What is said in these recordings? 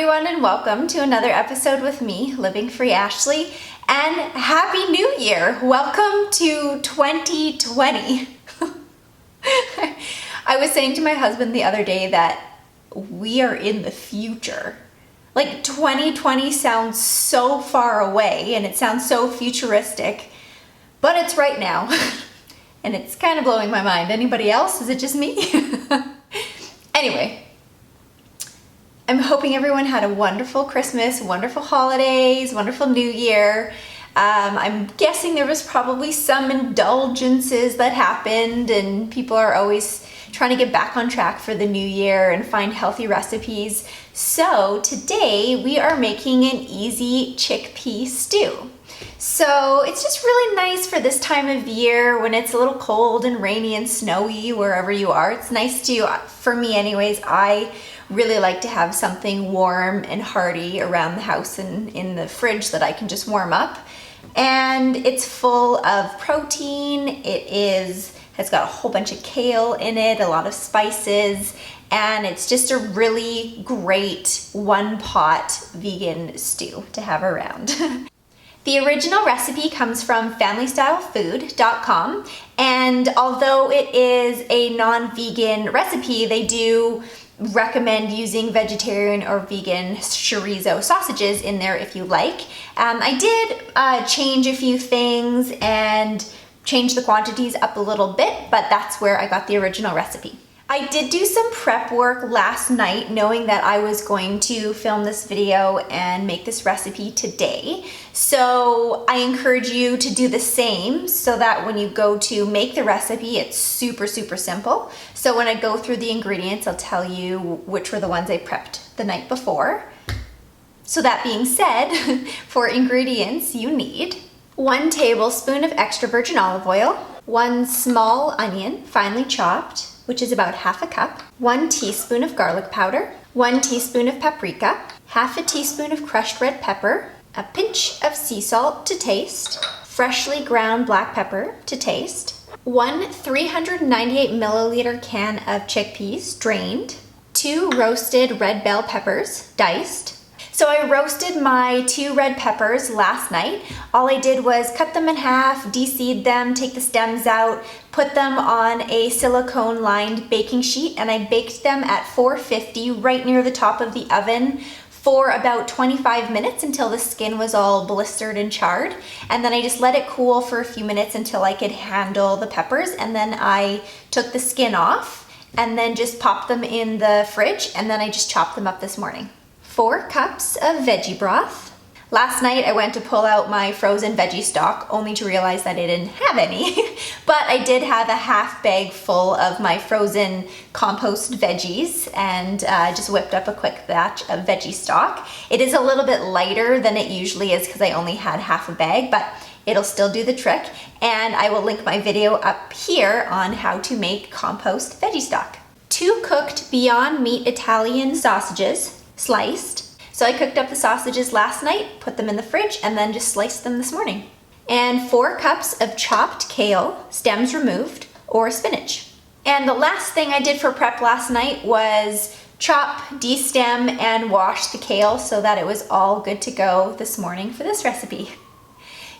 everyone, and welcome to another episode with me, Living Free Ashley, and Happy New Year! Welcome to 2020. I was saying to my husband the other day that we are in the future. Like 2020 sounds so far away and it sounds so futuristic, but it's right now. And it's kind of blowing my mind. Anybody else? Is it just me? Anyway, I'm hoping everyone had a wonderful Christmas, wonderful holidays, wonderful New Year. I'm guessing there was probably some indulgences that happened and people are always trying to get back on track for the new year and find healthy recipes. So today we are making an easy chickpea stew. So it's just really nice for this time of year when it's a little cold and rainy and snowy wherever you are. It's nice to, for me anyways, I really like to have something warm and hearty around the house and in the fridge that I can just warm up. And it's full of protein. Has got a whole bunch of kale in it, a lot of spices, and it's just a really great one-pot vegan stew to have around. The original recipe comes from FamilyStyleFood.com, and although it is a non-vegan recipe, they do recommend using vegetarian or vegan chorizo sausages in there if you like. I did change a few things and change the quantities up a little bit, but that's where I got the original recipe. I did do some prep work last night knowing that I was going to film this video and make this recipe today. So I encourage you to do the same so that when you go to make the recipe, it's super, super simple. So when I go through the ingredients, I'll tell you which were the ones I prepped the night before. So that being said, for ingredients, you need 1 tablespoon of extra virgin olive oil, 1 small onion, finely chopped, which is about half a cup, 1 teaspoon of garlic powder, 1 teaspoon of paprika, half a teaspoon of crushed red pepper, a pinch of sea salt to taste, freshly ground black pepper to taste, 1 398 milliliter can of chickpeas drained, 2 roasted red bell peppers diced. So I roasted my 2 red peppers last night. All I did was cut them in half, de-seed them, take the stems out, put them on a silicone lined baking sheet, and I baked them at 450 right near the top of the oven for about 25 minutes until the skin was all blistered and charred. And then I just let it cool for a few minutes until I could handle the peppers, and then I took the skin off and then just popped them in the fridge, and then I just chopped them up this morning. 4 cups of veggie broth. Last night I went to pull out my frozen veggie stock only to realize that I didn't have any, but I did have a half bag full of my frozen compost veggies and just whipped up a quick batch of veggie stock. It is a little bit lighter than it usually is because I only had half a bag, but it'll still do the trick, and I will link my video up here on how to make compost veggie stock. 2 cooked Beyond Meat Italian sausages, sliced. So I cooked up the sausages last night, put them in the fridge, and then just sliced them this morning. And 4 cups of chopped kale, stems removed, or spinach. And the last thing I did for prep last night was chop, de-stem, and wash the kale so that it was all good to go this morning for this recipe.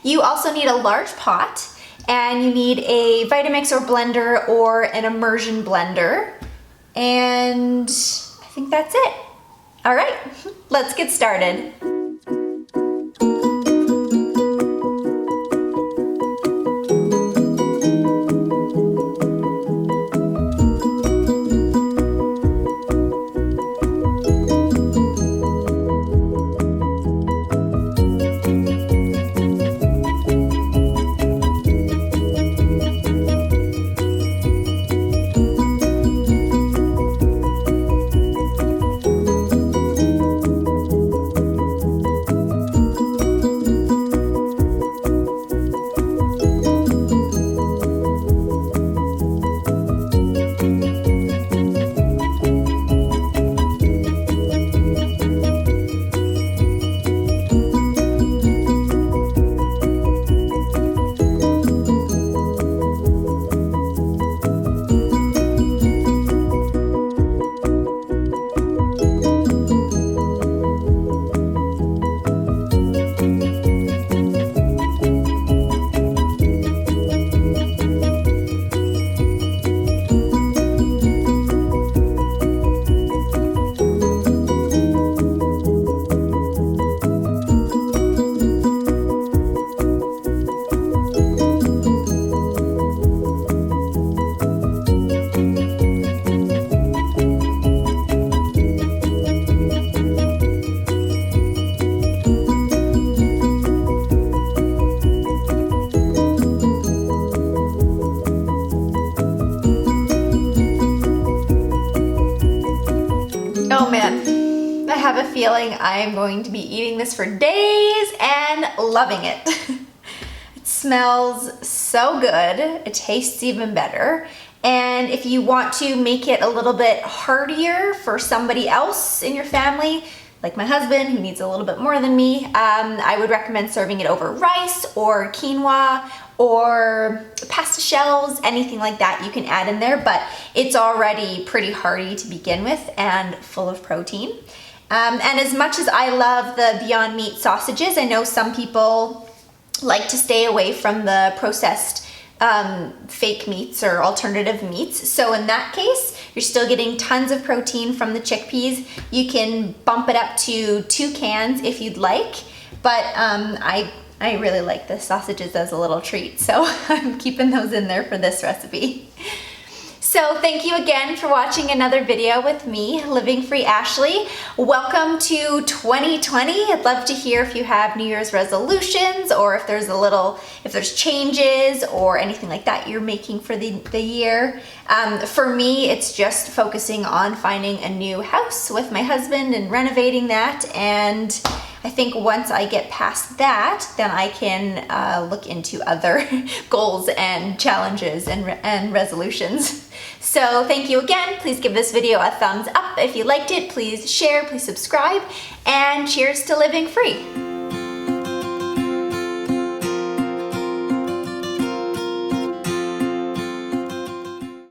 You also need a large pot, and you need a Vitamix or blender or an immersion blender. And I think that's it. All right, let's get started. have a feeling I'm going to be eating this for days and loving it. It smells so good. It tastes even better. And if you want to make it a little bit heartier for somebody else in your family, like my husband who needs a little bit more than me, I would recommend serving it over rice or quinoa or pasta shells, anything like that you can add in there, but it's already pretty hearty to begin with and full of protein. And as much as I love the Beyond Meat sausages, I know some people like to stay away from the processed fake meats or alternative meats. So in that case, you're still getting tons of protein from the chickpeas. You can bump it up to 2 cans if you'd like, but I really like the sausages as a little treat, so I'm keeping those in there for this recipe. So thank you again for watching another video with me, Living Free Ashley. Welcome to 2020. I'd love to hear if you have New Year's resolutions or if there's changes or anything like that you're making for the year. For me, it's just focusing on finding a new house with my husband and renovating that, and I think once I get past that, then I can look into other goals and challenges and resolutions. So thank you again. Please give this video a thumbs up if you liked it. Please share, please subscribe, and cheers to living free.